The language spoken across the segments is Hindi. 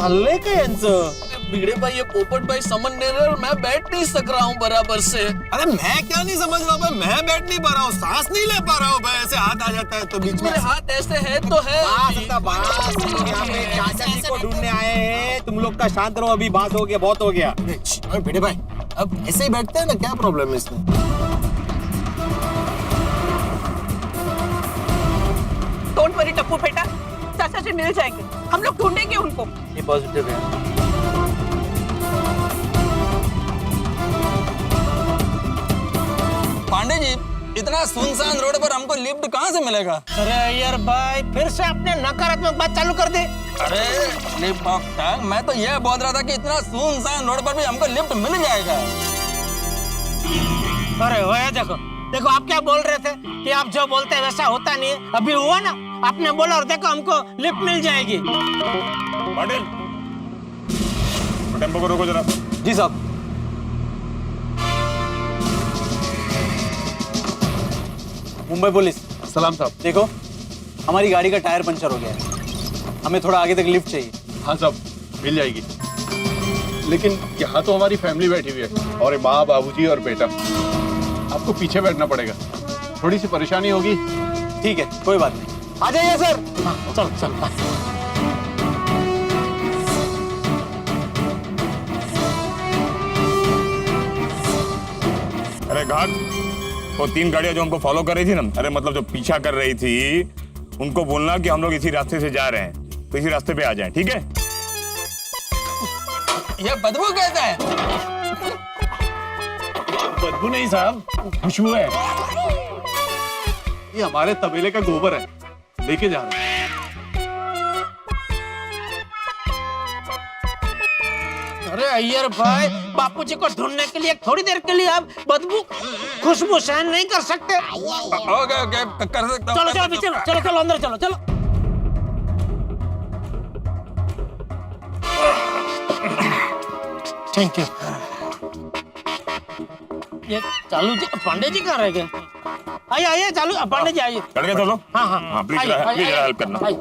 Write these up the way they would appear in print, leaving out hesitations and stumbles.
चाललंय का यांचं? भिड़े भाई, ये पोपट भाई समझ नहीं रहे और मैं बैठ नहीं सक रहा हूँ बराबर से। अरे मैं क्या नहीं समझ रहा हूँ भाई, मैं बैठ नहीं पा रहा हूँ, सांस नहीं ले पा रहा हूँ भाई, ऐसे हाथ आ जाता है तो बीच में। मेरे हाथ ऐसे है तो है। यहाँ पे चाचा जी को ढूंढने आए हैं, तुम लोग का शांत रहो, अभी बात हो गया, बहुत हो गया। अरे भिड़े भाई, अब ऐसे ही बैठते हैं ना, क्या प्रॉब्लम है इसमें? डोंट वरी टप्पू बेटा, चाचा जी मिल जाएंगे, हम लोग ढूंढेंगे उनको। ये पॉजिटिव है। पांडे जी, इतना सुनसान रोड पर हमको लिफ्ट कहाँ से मिलेगा? अरे यार भाई, फिर से आपने नकारात्मक बात चालू कर दी। अरे लिफ्ट ऑफ टंग, मैं तो यह बोल रहा था कि इतना सुनसान रोड पर भी हमको लिफ्ट मिल जाएगा। अरे वो देखो देखो, आप क्या बोल रहे थे कि आप जो बोलते हैं वैसा होता नहीं है, अभी हुआ ना, आपने बोला और देखो हमको लिफ्ट मिल जाएगी। पाटिल, टेम्पो को रोको जरा। जी साहब। मुंबई पुलिस। सलाम साहब। देखो, हमारी गाड़ी का टायर पंचर हो गया है, हमें थोड़ा आगे तक लिफ्ट चाहिए। हाँ साहब, मिल जाएगी, लेकिन यहाँ तो हमारी फैमिली बैठी हुई है, और माँ, बाबूजी और बेटा। आपको पीछे बैठना पड़ेगा, थोड़ी सी परेशानी होगी। ठीक है, कोई बात नहीं, आ जाइए सर। चलो चलो। अरे घाट, वो 3 गाड़ियां जो हमको फॉलो कर रही थी ना, अरे मतलब जो पीछा कर रही थी, उनको बोलना कि हम लोग इसी रास्ते से जा रहे हैं, तो इसी रास्ते पे आ जाएं, ठीक है? ये बदबू कैसा है? बदबू नहीं साहब, खुशबू है। ये हमारे तबेले का गोबर है, लेके जा रहे हैं। अरे अय्यर भाई, बापूजी को ढूंढने के लिए थोड़ी देर के लिए आप बदबू खुशबू सहन नहीं कर सकते? ओके ओके, कर सकता हूँ। चलो चलो पीछे, चलो चलो अंदर चलो चलो। Thank you. ये चालू जी, पांडे जी कहाँ रह गए? आइए आइए, चालू पांडे जी आइए। चढ़ गए सब लोग? हाँ हाँ हाँ, प्लीज आइए, जरा आइए, हेल्प करना। आइए।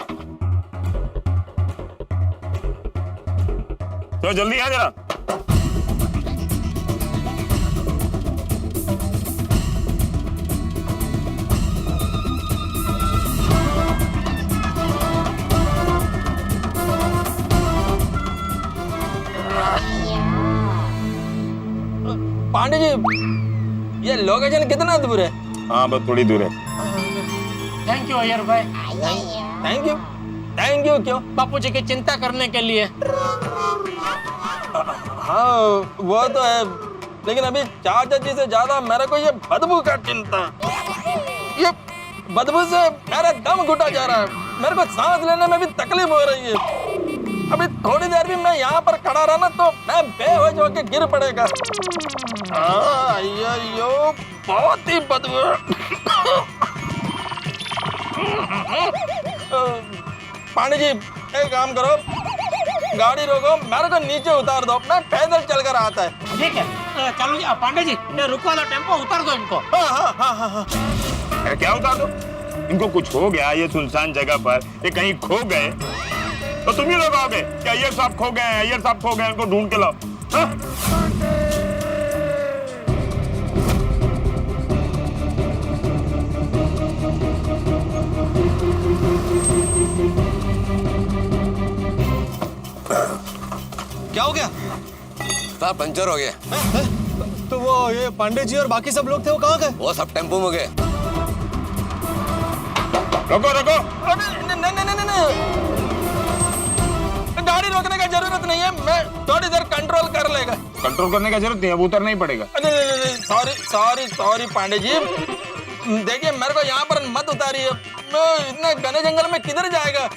तो जल्दी आ जरा। पांडे जी, ये लोकेशन कितना दूर है? हाँ, बस थोड़ी दूर है। थैंक यू अय्यर भाई। Thank you. थैंक यू क्यों? बापूजी की चिंता करने के लिए। हाँ वो तो है, लेकिन अभी चाचा जी से ज्यादा मेरे को ये बदबू का चिंता। ये बदबू से मेरा दम घुटा जा रहा है, मेरे को सांस लेने में भी तकलीफ हो रही है। अभी थोड़ी देर भी मैं यहाँ पर खड़ा रहा ना तो मैं बेहोश होके गिर पड़ेगा। अयो, बहुत ही बदबू। पांडे जी, एक काम करो, गाड़ी रोको, मेरे को नीचे उतार दो, मैं पैदल चलकर आता है। ठीक है, चलो जी पांडे जी, रुको वाला टेम्पो उतार दो इनको। अरे क्या उतार दो? इनको कुछ हो गया ये सुनसान जगह पर, ये कहीं खो गए तो तुम ही लोग आओगे कि अय्यर साहब खो गए, अय्यर साहब खो गए, इनको ढूंढ के लाओ। हाँ? क्या हो गया? साहब पंचर हो गया। तो वो ये पांडे जी और बाकी सब लोग थे, वो कहाँ गए? वो सब टेम्पो में गए। रुको रुको, नहीं, गाड़ी रोकने का जरूरत नहीं है, मैं थोड़ी देर कंट्रोल कर लेगा। कंट्रोल करने का जरूरत नहीं है, अब उतरना ही पड़ेगा। नहीं, sorry sorry sorry Pandey ji, देखिए मेरे को यहाँ पर मत उतारिए, मैं इतने घने जंगल में किधर जाएगा।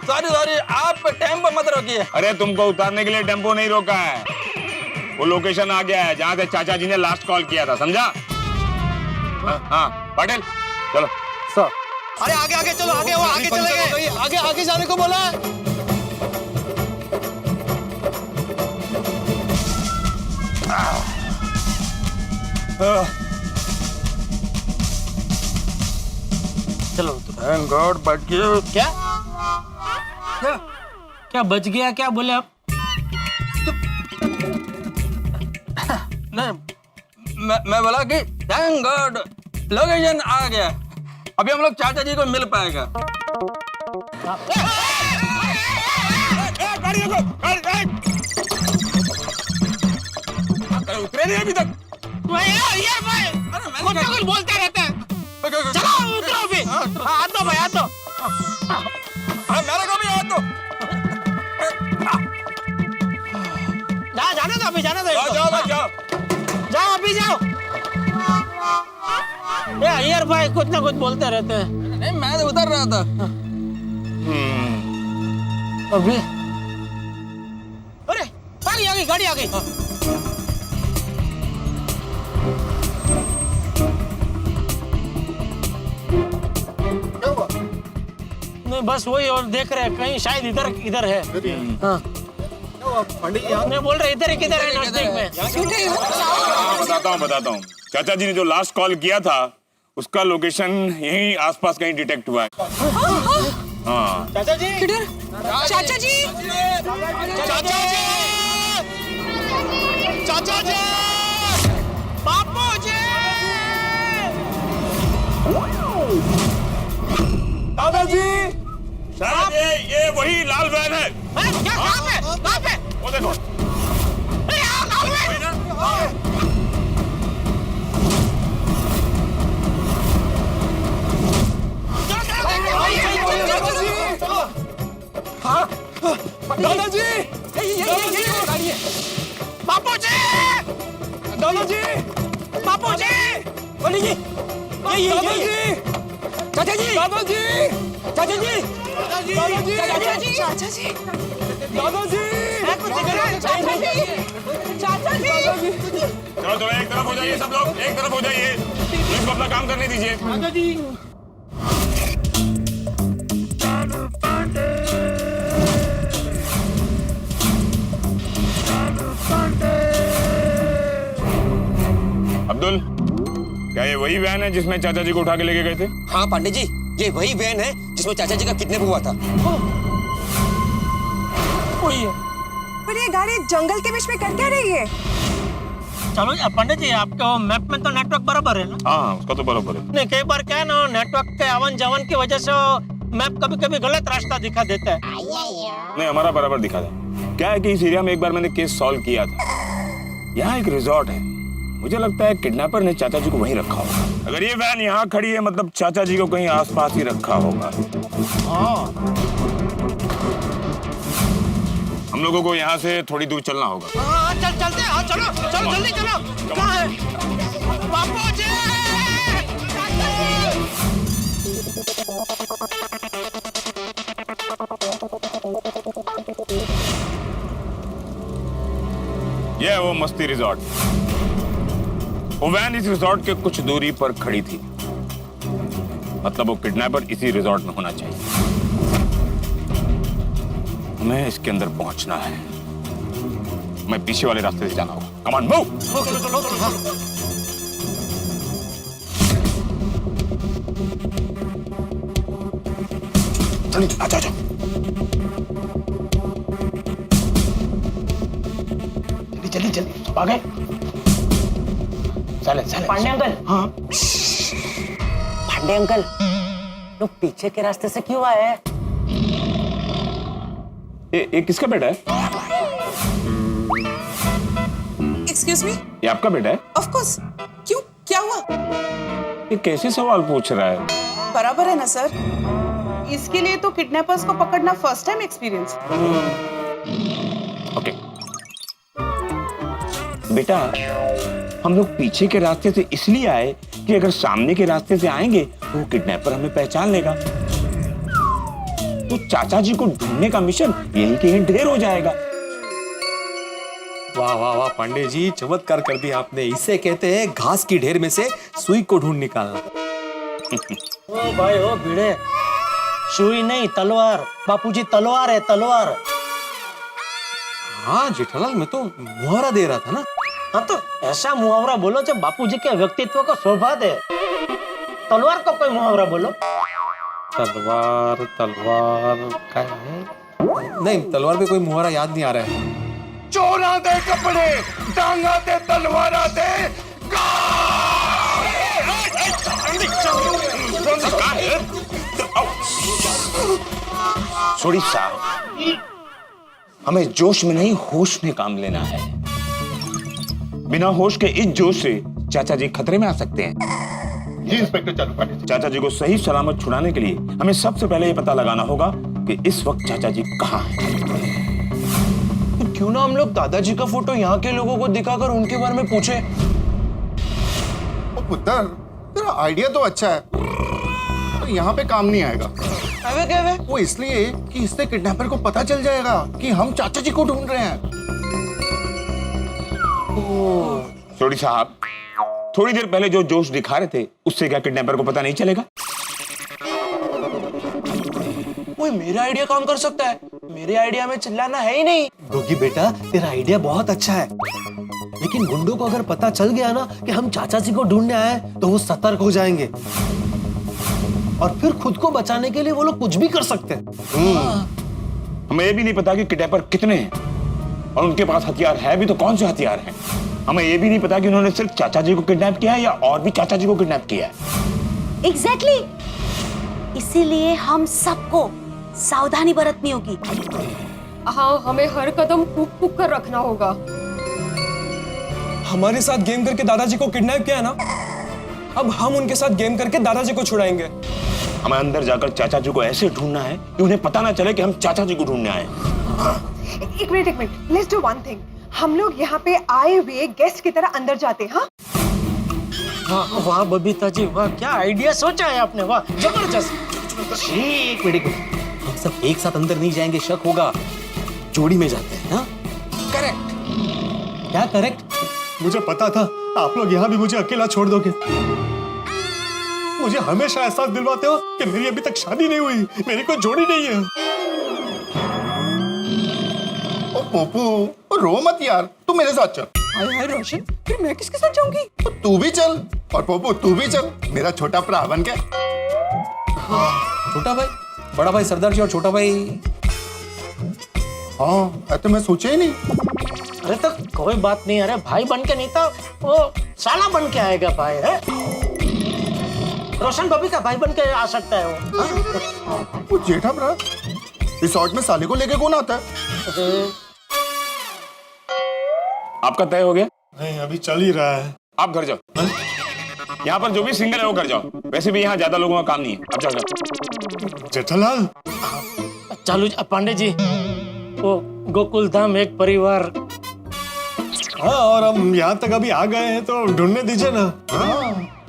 सॉरी सॉरी, आप टेम्पो मत रोकिए। अरे तुमको उतारने के लिए टेम्पो नहीं रोका है, वो लोकेशन आ गया है जहाँ से चाचा जी ने लास्ट कॉल किया था, समझा? हाँ पाटिल, चलो। सर, अरे आगे आगे चलो, आगे वो आगे चले गए, आगे आगे जाने को बोला है। चलो थैंक गॉड, बच गए। क्या? क्या? क्या बच गया, क्या बोले आप? नहीं, मैं बोला कि थैंक गॉड लोकेशन आ गया, अभी हम लोग चाचा जी को मिल पाएगा। उतरे नहीं अभी तक। यार भाई कुछ ना कुछ बोलते रहते हैं। चलो उतरो भी। आ दो भाई, आ दो। मेरे को भी आ दो। जाने दो अभी, जाने दो। जाओ भाई जाओ। जाओ अभी जाओ। यार भाई कुछ ना कुछ बोलते रहते हैं। नहीं, मैं तो उतर रहा था। अभी अरे आ गई गाड़ी आ गई। नहीं बस वही, और देख रहे हैं कहीं शायद इधर है। हाँ मैं बोल रहे इधर किधर है नजदीक में। बताता हूँ। चाचा जी ने जो लास्ट कॉल किया था उसका लोकेशन यहीं आसपास कहीं डिटेक्ट हुआ है। हाँ चाचा जी, चाचा जी, चाचा जी, चाचा जी, बापू जी, दादाजी शायद ये वही लाल वैन है। क्या कहाँ पे? कहाँ पे? वो देखो। अरे यार लाल वैन। दादाजी, बापू जी, दादाजी, बापू जी, दादाजी, चाचा जी, दादाजी, चाचा जी, दादाजी, चाचा जी, दादाजी, चाचा जी, चलो थोड़ा एक तरफ हो जाइए, सब लोग एक तरफ हो जाइए, इसको अपना काम करने दीजिए। अब्दुल, क्या ये वही वैन है जिसमें चाचा जी को उठा के लेके गए थे? हाँ पांडे जी, ये वही वैन है जिसमें चाचा जी का किडनैप हुआ था। वही है। पर ये गाड़ी जंगल के बीच में कर क्या रही है? चलो पंडित जी, आपके वो मैप में तो नेटवर्क बराबर है ना? हाँ उसका तो बराबर है। नहीं कई बार क्या है ना, नेटवर्क के आवन जावन की वजह से मैप कभी कभी गलत रास्ता दिखा देता है। नहीं हमारा बराबर दिखा था। क्या है कि इस एरिया में एक बार मैंने केस सॉल्व किया था। यहाँ एक रिजॉर्ट है, मुझे लगता है किडनैपर ने चाचा जी को वहीं रखा होगा। अगर ये वैन यहाँ खड़ी है मतलब चाचा जी को कहीं आसपास ही रखा होगा। हम लोगों को यहाँ से थोड़ी दूर चलना होगा। हाँ चलते हैं, चलो जल्दी चलो। कहाँ है बापू जी? ये है वो मस्ती रिजॉर्ट। वो वैन इस रिजॉर्ट के कुछ दूरी पर खड़ी थी, मतलब वो किडनैपर इसी रिजॉर्ट में होना चाहिए। हमें इसके अंदर पहुंचना है। मैं पीछे वाले रास्ते से जाना होगा। Come on move. चलिए आ जाओ। जल्दी आ गए। चले पांडे अंकल। हाँ पांडे अंकल, लोग पीछे के रास्ते से क्यों आए हैं? ये किसका बेटा है? एक्सक्यूज मी, ये आपका बेटा है? Of course. क्यों, क्या हुआ? ये कैसे सवाल पूछ रहा है? बराबर है ना सर, इसके लिए तो किडनैपर्स को पकड़ना फर्स्ट टाइम एक्सपीरियंस। ओके बेटा, हम लोग पीछे के रास्ते से इसलिए आए कि अगर सामने के रास्ते से आएंगे तो वो किडनैपर हमें पहचान लेगा, तो चाचा जी को ढूंढने का मिशन यही कहीं ढेर हो जाएगा। वाह वाह वाह पांडे जी, चमत्कार कर दिया आपने। इसे कहते हैं घास की ढेर में से सुई को ढूंढ निकालना। ओ भाई ओ भिड़े, सुई नहीं तलवार। बापूजी तलवार है, तलवार। हाँ जेठालाल, मैं तो मुहावरा दे रहा था ना। हाँ तो ऐसा मुहावरा बोलो जो बापूजी के व्यक्तित्व को शोभा दे। तलवार को कोई मुहावरा बोलो। तलवार तलवार क्या है? नहीं, तलवार पे कोई मुहावरा याद नहीं आ रहा है। चोरा दे कपड़े, डांगा दे, तलवारा दे, सॉरी साहब, हमें जोश में नहीं होश में काम लेना है। बिना होश के इस जोश से चाचा जी खतरे में आ सकते हैं। जी इंस्पेक्टर चालू कर। चाचा जी को सही सलामत छुड़ाने के लिए हमें सबसे पहले ये पता लगाना होगा कि इस वक्त चाचा जी कहाँ हैं। तो क्यों ना हम लोग दादाजी का फोटो यहाँ के लोगों को दिखाकर उनके बारे में पूछे। पुत्र, तेरा आइडिया तो अच्छा है, पर यहाँ पे काम नहीं आएगा। अबे क्या वे? वो इसलिए कि इससे किडनैपर को पता चल जाएगा कि हम चाचा जी को ढूंढ रहे हैं। सॉरी साहब, थोड़ी देर पहले जो जोश दिखा रहे थे उससे क्या किडनैपर को पता नहीं चलेगा? कोई मेरा आइडिया काम कर सकता है? मेरे आइडिया में चिल्लाना है ही नहीं। गोगी बेटा, तेरा आइडिया बहुत अच्छा है, लेकिन गुंडों को अगर पता चल गया ना कि हम चाचा जी को ढूंढने आए तो वो सतर्क हो जाएंगे और फिर खुद को बचाने के लिए वो लोग कुछ भी कर सकते हैं। हमें ये भी नहीं पता कि किडनैपर कितने हैं और उनके पास हथियार है भी तो कौन से हथियार हैं। हमें ये भी नहीं पता कि उन्होंने सिर्फ चाचा जी को किडनैप किया है या और भी चाचा जी को किडनैप किया है। एग्जैक्टली, इसीलिए हम सबको सावधानी बरतनी होगी। हाँ, हमें हर कदम पुक कर रखना होगा। हमारे साथ गेम करके दादाजी को किडनैप किया ना, अब हम उनके साथ गेम करके दादाजी को छुड़ाएंगे। हमें अंदर जाकर चाचा जी को ऐसे ढूंढना है कि उन्हें पता ना चले कि हम चाचा जी को ढूंढने आए। एक minute, let's do one thing. हम लोग यहाँ पे आए हुए गेस्ट की तरह अंदर जाते हैं। हाँ, वाह वाह बबीता जी, वाह क्या आइडिया सोचा है आपने, वाह जबरदस्त। एक मिनट, हम सब एक साथ अंदर नहीं जाएंगे, शक होगा। जोड़ी में जाते हैं। हाँ, करेक्ट। क्या करेक्ट? मुझे पता था आप लोग यहाँ भी मुझे अकेला छोड़ दोगे। मुझे हमेशा एहसास दिलवाते हो कि मेरी अभी तक शादी नहीं हुई, मेरी कोई जोड़ी नहीं है। ओ पोपू, रो मत यार, तू मेरे साथ चल। हाय रोशन, फिर मैं किसके साथ जाऊंगी? तो तू भी चल, और पोपू तू भी चल, मेरा छोटा भरा बन के। छोटा भाई, बड़ा भाई सरदार जी और छोटा भाई। हाँ, तो मैं सोचा ही नहीं। अरे तो कोई बात नहीं, अरे भाई बन के नहीं तो वो साला बन के आएगा भाई है। रोशन बबी का भाई बन के आ सकता है वो। वो जेठा भरा, रिसोर्ट में साले को लेके कौन आता है? आपका तय हो गया? नहीं, अभी चल ही रहा है। आप घर जाओ। यहाँ पर जो भी सिंगल है वो घर जाओ। वैसे भी यहाँ ज्यादा लोगों का काम नहीं है। अब जाओ। जेठालाल, चालू पांडे जी, वो गोकुल धाम एक परिवार। हाँ, और हम यहाँ तक अभी आ गए हैं तो ढूंढने दीजिए ना।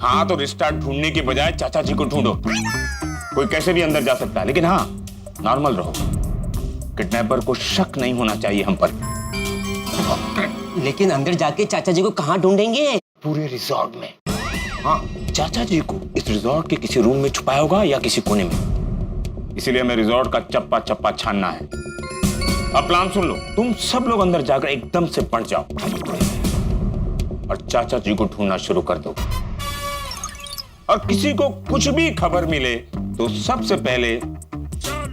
हाँ, तो रिश्ता ढूंढने के बजाय चाचा जी को ढूंढो। कोई कैसे भी अंदर जा सकता है, लेकिन हाँ नॉर्मल रहो। किडनैपर को शक नहीं होना चाहिए हम पर। लेकिन अंदर जाके चाचा जी को कहाँ ढूंढेंगे? पूरे रिजॉर्ट में। हाँ, चाचा जी को इस रिजॉर्ट के किसी रूम में छुपाया होगा या किसी कोने में। इसीलिए हमें रिजॉर्ट का चप्पा चप्पा छानना है। अब प्लान सुन लो, तुम सब लोग अंदर जाकर एकदम से बढ़ जाओ और चाचा जी को ढूंढना शुरू कर दो। और किसी को कुछ भी खबर मिले तो सबसे पहले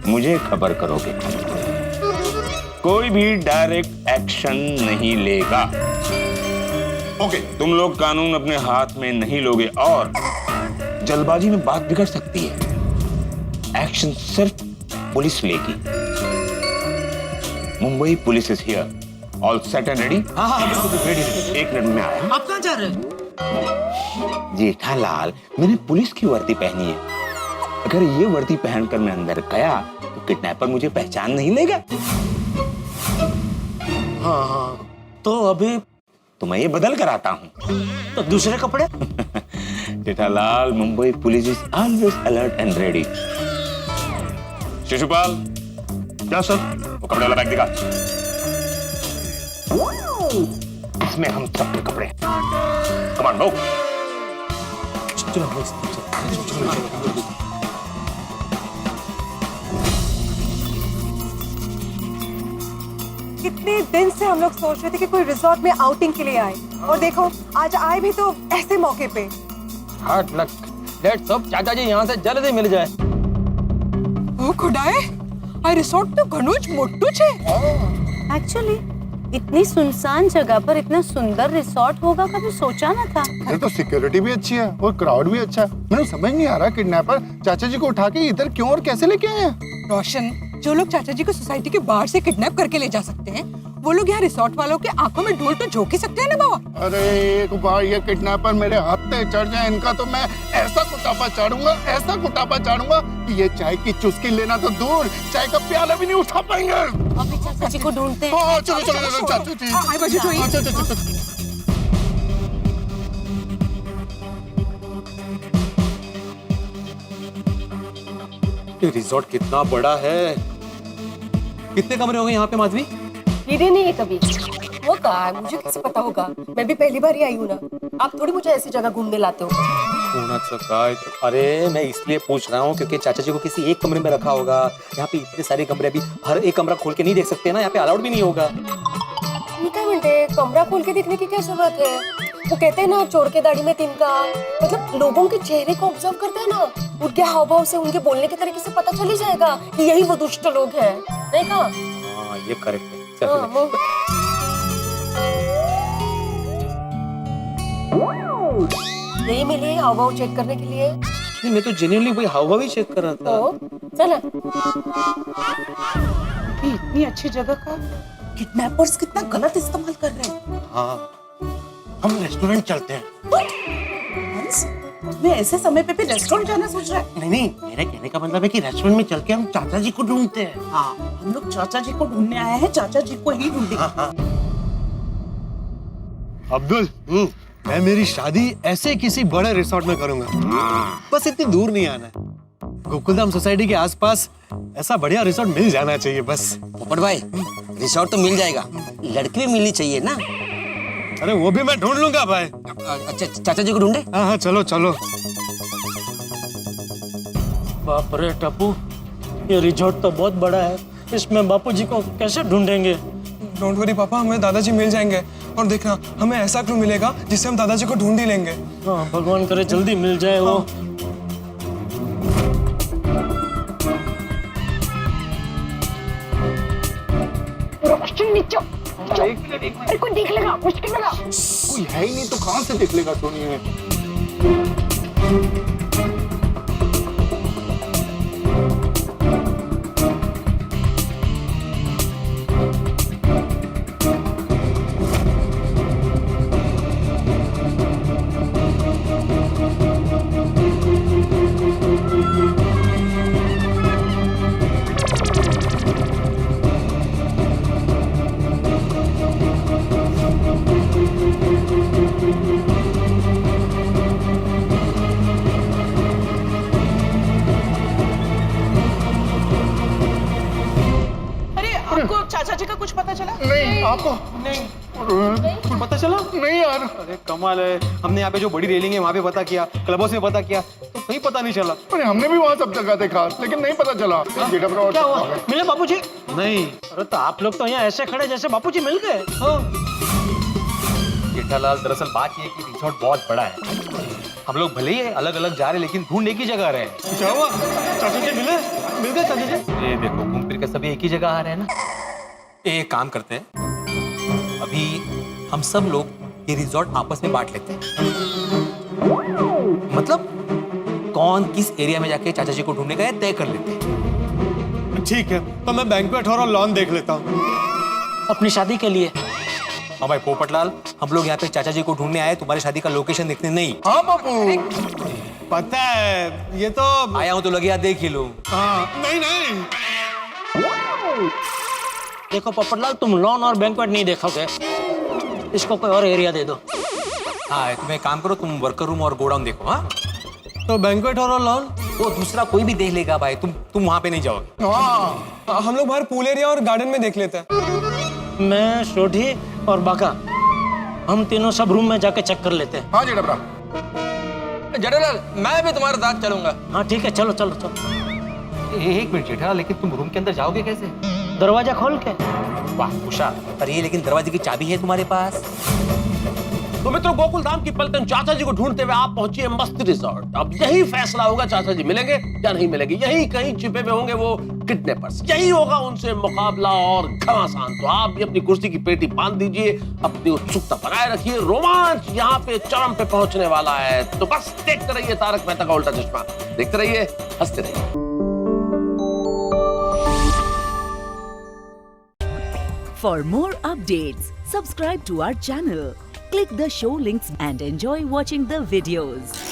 मुझे खबर करोगे। कोई भी डायरेक्ट एक्शन नहीं लेगा। ओके, तुम लोग कानून अपने हाथ में नहीं लोगे और जल्दबाजी में बात बिगड़ सकती है। एक्शन सिर्फ पुलिस लेगी। Mumbai police is here. All set and ready? हाँ, रेडी। एक मिनट में आया। आप कहाँ जा रहे हैं? जेठालाल, मैंने पुलिस की वर्दी पहनी है। अगर ये वर्दी पहनकर मैं अंदर गया तो किडनैपर मुझे पहचान नहीं लेगा। हाँ, तो अभी तो मैं ये बदल कर आता हूँ। तो दूसरे कपड़े? Jethalal, Mumbai police is always alert and ready. Shishupal, क्या सर? वो कपड़े वाला बैग दिखा। इसमें हम सबके कपड़े। कम ऑन, गो। कितने दिन से हम लोग सोच रहे थे कि कोई रिजॉर्ट में आउटिंग के लिए आए, और देखो आज आए भी तो ऐसे मौके पे। हार्ट लक, लेट्स होप चाचा जी यहाँ से जल्दी मिल जाए। ओ खुदाए, આ રિસોર્ટ તો ઘણું જ મોટું છે. एक्चुअली इतनी सुनसान जगह पर इतना सुंदर रिसोर्ट होगा कभी सोचा ना था. अरे तो सिक्योरिटी भी अच्छी है और क्राउड भी अच्छा है. मैंने समझ नहीं आ रहा किडनैपर चाचा जी को उठा के इधर क्यों और कैसे लेके आए हैं. रोशन, जो लोग चाचा जी को सोसाइटी के बाहर से किडनैप करके ले जा सकते हैं, वो लोग यहाँ रिसोर्ट वालों के आंखों में ढोल तो झोंक ही सकते हैं ना बाबा. अरे एक बार ये किडनैपर मेरे हाथ पे चढ़ जाए इनका तो मैं ऐसा कुटापा चाड़ूंगा कि ये चाय की चुस्की लेना तो दूर, चाय का प्याला भी नहीं उठा पाएंगे. अभी चाचा जी को ढूंढते हैं. हाँ, चलो चाचा जी. हाँ, बाजू जो हाँ, चलो. ये रिसोर्ट कितना बड़ा है. कितने कमरे होंगे यहाँ पे माधवी? हीरे नहीं है कभी. वो कहा है, मुझे कैसे पता होगा. मैं भी पहली बार ही आई हूँ ना. आप थोड़ी मुझे ऐसी जगह घूमने लाते हो. अरे मैं इसलिए पूछ रहा हूँ क्योंकि चाचा जी को किसी एक कमरे में रखा होगा. यहाँ पे इतने सारे कमरे, अभी हर एक कमरा खोल के नहीं देख सकते ना, यहाँ पे अलाउड भी नहीं होगा. मैं क्या मिनटे कमरा खोल के देखने की क्या जरूरत है. वो कहते हैं ना चोर के दाढ़ी में तिनका. मतलब लोगों के चेहरे को ऑब्जर्व करते हैं ना, उनके हाव भाव से उनके बोलने के तरीके से पता चल ही जाएगा कि यही वो दुष्ट लोग हैं. नहीं कहा? हाँ ये करेक्ट है. हाँ, वो नहीं मिली हाव भाव चेक करने के लिए. नहीं, मैं तो जेन्युइनली वही हाव भाव ही चेक कर रहा था. तो चला. इतनी अच्छी जगह का किडनैपर्स कितना गलत इस्तेमाल कर रहे हैं. हाँ, हम रेस्टोरेंट चलते हैं. मैं ऐसे समय पे भी रेस्टोरेंट जाना सोच रहा है. नहीं, मेरे कहने का मतलब है कि रेस्टोरेंट में चल के हम चाचा जी को ढूंढते हैं. हाँ, हम लोग चाचा जी को ढूंढने आए हैं, चाचा जी को ही ढूंढेंगे. अब्दुल, मैं मेरी शादी ऐसे किसी बड़े रिसोर्ट में करूंगा. बस इतनी दूर नहीं आना है. गोकुलधाम सोसाइटी के आसपास ऐसा बढ़िया रिसोर्ट मिल जाना चाहिए बस. पोपट भाई, रिसोर्ट तो मिल जाएगा, लड़की भी मिलनी चाहिए ना. अरे वो भी मैं ढूंढ लूंगा भाई. अच्छा, चाचा जी को ढूंढे. हाँ, चलो. बाप रे टप्पू, ये रिजॉर्ट तो बहुत बड़ा है. इसमें बापूजी को कैसे ढूंढेंगे. डोंट वरी पापा, हमें दादाजी मिल जाएंगे. और देखना, हमें ऐसा क्लू मिलेगा जिससे हम दादाजी को ढूंढ ही लेंगे. हाँ, भगवान करे जल्दी मिल जाए वो. अरे कोई देख लेगा, मुश्किल लगा. कोई है ही नहीं तो कहाँ से देख लेगा सोनी में. अरे आपको चाचा जी का कुछ पता चला? नहीं, आपको कुछ पता चला? नहीं यार. अरे कमाल है. हमने यहाँ पे जो बड़ी रेलिंग है वहाँ पे पता किया, क्लब हाउस में पता किया, तो कहीं पता नहीं चला. अरे हमने भी वहाँ सब जगह देखा लेकिन नहीं पता चला. क्या हुआ, मिले बापूजी? नहीं. अरे तो आप लोग तो यहाँ ऐसे खड़े जैसे बापूजी मिल गए. जेठालाल, दरअसल बात ये है कि रिसोर्ट बहुत बड़ा है. हम लोग भले ही अलग अलग जा रहे हैं लेकिन ढूंढ एक ही जगह रहे हैं. क्या हुआ? चाचा जी मिल गए चाचा जी. ये देखो, घूम फिर के सभी एक ही जगह आ रहे हैं ना. एक काम करते हैं, अभी हम सब लोग ये रिसोर्ट आपस में बांट लेते हैं. मतलब कौन किस एरिया में जाके चाचा जी को ढूंढने का तय कर लेते हैं. ठीक है, तो मैं बैंक्वेट हॉल और लॉन देख लेता हूँ. अपनी शादी के लिए. हाँ भाई पोपटलाल, हम लोग यहाँ पे चाचा जी को ढूंढने आए, तुम्हारी शादी का लोकेशन देखने नहीं. हाँ बापू, पता है ये तो. आया हूँ तो लगे यार देख ही लो. हाँ, नहीं. देखो पोपटलाल, तुम लॉन और बैंक्वेट नहीं देखोगे, इसको कोई और एरिया दे दो. हाँ, तुम एक काम करो, तुम वर्कर रूम और गोडाउन देखो. हाँ, तो बैंक्वेट हॉल और लॉन वो दूसरा कोई भी देख लेगा भाई. तुम वहां पे नहीं जाओगे. हाँ, हम लोग बाहर पूल एरिया और गार्डन में देख लेते हैं. मैं, सोढ़ी और बाका, हम तीनों सब रूम में जाके चेक कर लेते हैं. हाँ जी डबरा. जेठालाल, मैं भी तुम्हारे साथ चलूंगा. हाँ ठीक है, चलो. एक मिनट जेठालाल, लेकिन तुम रूम के अंदर जाओगे कैसे? दरवाजा खोल के. वाह उषा, पर ये लेकिन दरवाजे की चाबी है तुम्हारे पास. तो मित्रों, गोकुलधाम की पलटन चाचा जी को ढूंढते हुए आप पहुंचिए मस्त रिसोर्ट. अब यही फैसला होगा चाचा जी मिलेंगे या नहीं मिलेंगे. यही कहीं छिपे हुए होंगे वो किडनैपर्स। यही होगा उनसे मुकाबला और घमासान। तो आप भी अपनी कुर्सी की पेटी बांध दीजिए, अपनी उत्सुकता बनाए रखिए। रोमांच यहाँ पे चरम पे पहुंचने वाला है। तो बस देखते रहिए तारक मेहता का उल्टा चश्मा, देखते रहिए, हंसते रहिए। For more updates, subscribe to our channel, click the show links and enjoy watching the videos.